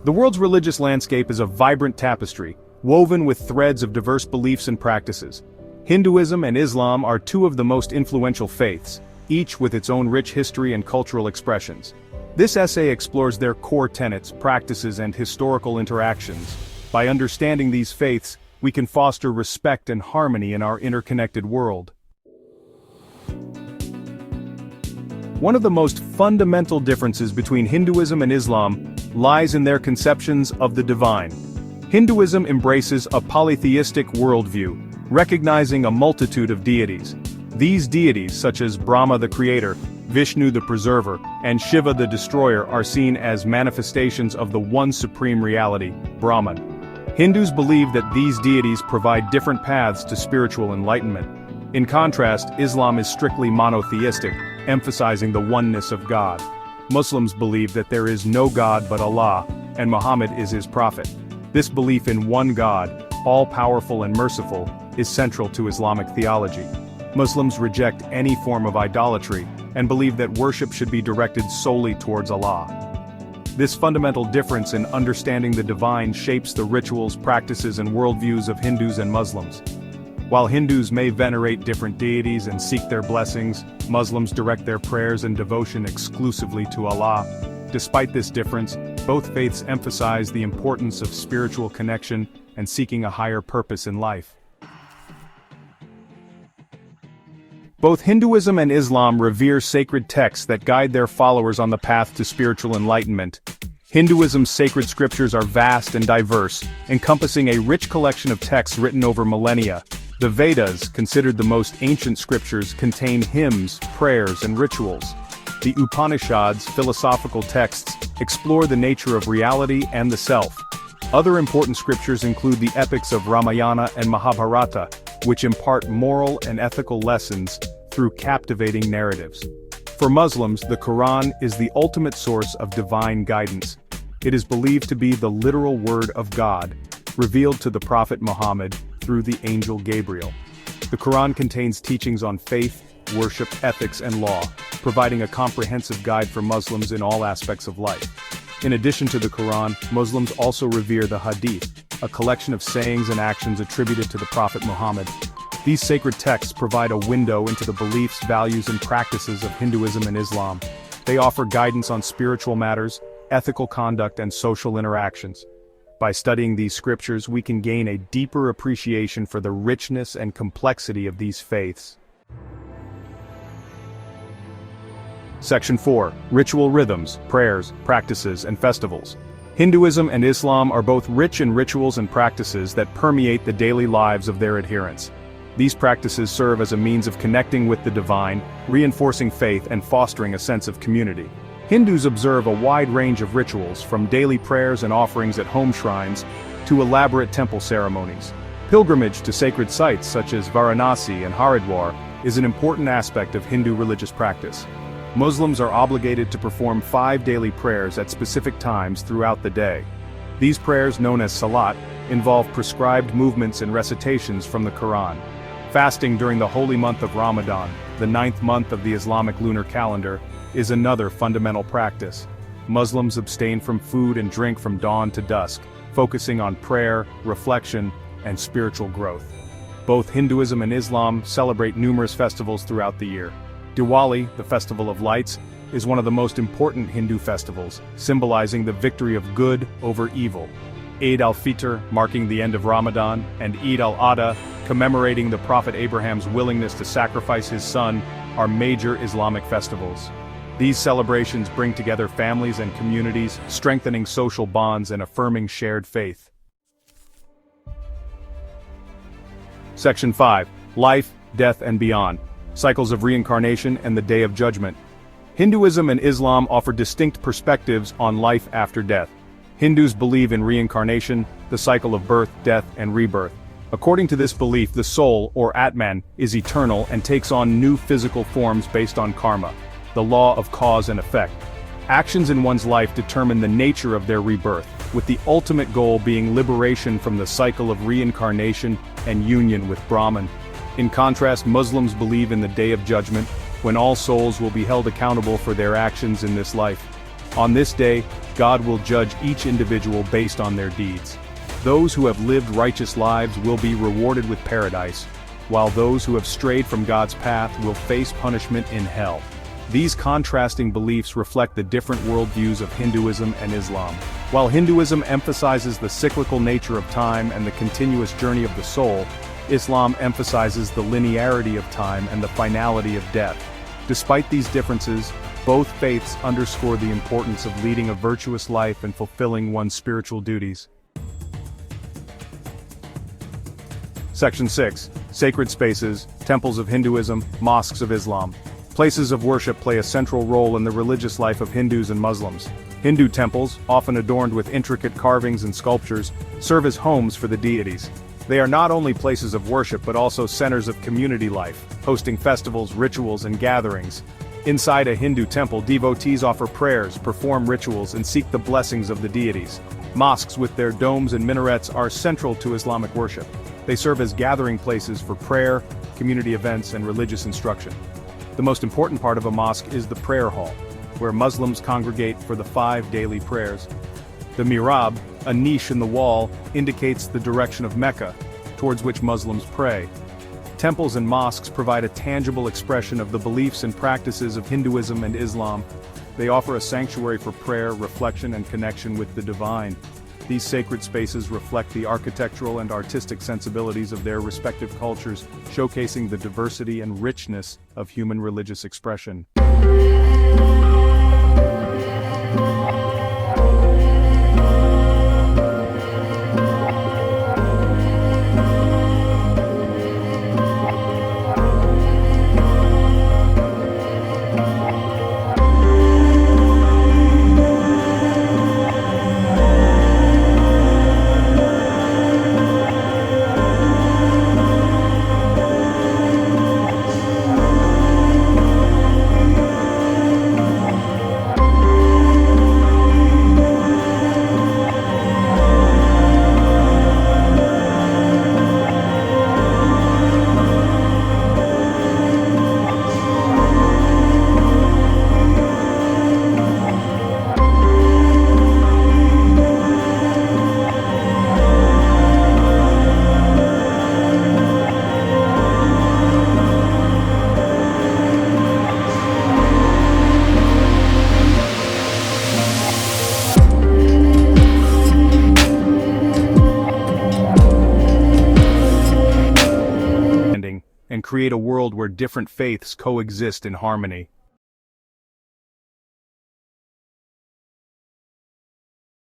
The world's religious landscape is a vibrant tapestry, woven with threads of diverse beliefs and practices. Hinduism and Islam are two of the most influential faiths, each with its own rich history and cultural expressions. This essay explores their core tenets, practices, and historical interactions. By understanding these faiths, we can foster respect and harmony in our interconnected world. One of the most fundamental differences between Hinduism and Islam lies in their conceptions of the divine. Hinduism embraces a polytheistic worldview, recognizing a multitude of deities. These deities, such as Brahma the creator, Vishnu the preserver, and Shiva the destroyer, are seen as manifestations of the one supreme reality, Brahman. Hindus believe that these deities provide different paths to spiritual enlightenment. In contrast, Islam is strictly monotheistic, emphasizing the oneness of God. Muslims believe that there is no God but Allah, and Muhammad is his prophet. This belief in one God, all-powerful and merciful, is central to Islamic theology. Muslims reject any form of idolatry, and believe that worship should be directed solely towards Allah. This fundamental difference in understanding the divine shapes the rituals, practices, and worldviews of Hindus and Muslims. While Hindus may venerate different deities and seek their blessings, Muslims direct their prayers and devotion exclusively to Allah. Despite this difference, both faiths emphasize the importance of spiritual connection and seeking a higher purpose in life. Both Hinduism and Islam revere sacred texts that guide their followers on the path to spiritual enlightenment. Hinduism's sacred scriptures are vast and diverse, encompassing a rich collection of texts written over millennia. The Vedas, considered the most ancient scriptures, contain hymns, prayers, and rituals. The Upanishads, philosophical texts, explore the nature of reality and the self. Other important scriptures include the epics of Ramayana and Mahabharata, which impart moral and ethical lessons through captivating narratives. For Muslims, the Quran is the ultimate source of divine guidance. It is believed to be the literal word of God, revealed to the Prophet Muhammad through the angel Gabriel. The Quran contains teachings on faith, worship, ethics, and law, providing a comprehensive guide for Muslims in all aspects of life. In addition to the Quran, Muslims also revere the Hadith, a collection of sayings and actions attributed to the Prophet Muhammad. These sacred texts provide a window into the beliefs, values, and practices of Hinduism and Islam. They offer guidance on spiritual matters, ethical conduct, and social interactions. By studying these scriptures, we can gain a deeper appreciation for the richness and complexity of these faiths. Section 4. Ritual rhythms, prayers, practices, and festivals. Hinduism and Islam are both rich in rituals and practices that permeate the daily lives of their adherents. These practices serve as a means of connecting with the divine, reinforcing faith, and fostering a sense of community. Hindus observe a wide range of rituals, from daily prayers and offerings at home shrines to elaborate temple ceremonies. Pilgrimage to sacred sites such as Varanasi and Haridwar is an important aspect of Hindu religious practice. Muslims are obligated to perform 5 daily prayers at specific times throughout the day. These prayers, known as salat, involve prescribed movements and recitations from the Quran. Fasting during the holy month of Ramadan, the 9th month of the Islamic lunar calendar, is another fundamental practice. Muslims abstain from food and drink from dawn to dusk, focusing on prayer, reflection, and spiritual growth. Both Hinduism and Islam celebrate numerous festivals throughout the year. Diwali, the Festival of Lights, is one of the most important Hindu festivals, symbolizing the victory of good over evil. Eid al-Fitr, marking the end of Ramadan, and Eid al-Adha, commemorating the Prophet Abraham's willingness to sacrifice his son, are major Islamic festivals. These celebrations bring together families and communities, strengthening social bonds and affirming shared faith. Section 5. Life, Death, and Beyond. Cycles of Reincarnation and the Day of Judgment. Hinduism and Islam offer distinct perspectives on life after death. Hindus believe in reincarnation, the cycle of birth, death, and rebirth. According to this belief, the soul, or Atman, is eternal and takes on new physical forms based on karma, the law of cause and effect. Actions in one's life determine the nature of their rebirth, with the ultimate goal being liberation from the cycle of reincarnation and union with Brahman. In contrast, Muslims believe in the Day of Judgment, when all souls will be held accountable for their actions in this life. On this day, God will judge each individual based on their deeds. Those who have lived righteous lives will be rewarded with paradise, while those who have strayed from God's path will face punishment in hell. These contrasting beliefs reflect the different worldviews of Hinduism and Islam. While Hinduism emphasizes the cyclical nature of time and the continuous journey of the soul, Islam emphasizes the linearity of time and the finality of death. Despite these differences, both faiths underscore the importance of leading a virtuous life and fulfilling one's spiritual duties. Section 6. Sacred Spaces, Temples of Hinduism, Mosques of Islam. Places of worship play a central role in the religious life of Hindus and Muslims. Hindu temples, often adorned with intricate carvings and sculptures, serve as homes for the deities. They are not only places of worship but also centers of community life, hosting festivals, rituals, and gatherings. Inside a Hindu temple, devotees offer prayers, perform rituals, and seek the blessings of the deities. Mosques with their domes and minarets are central to Islamic worship. They serve as gathering places for prayer, community events, and religious instruction. The most important part of a mosque is the prayer hall, where Muslims congregate for the 5 daily prayers. The mihrab, a niche in the wall, indicates the direction of Mecca, towards which Muslims pray. Temples and mosques provide a tangible expression of the beliefs and practices of Hinduism and Islam. They offer a sanctuary for prayer, reflection, and connection with the divine. These sacred spaces reflect the architectural and artistic sensibilities of their respective cultures, showcasing the diversity and richness of human religious expression. And create a world where different faiths coexist in harmony.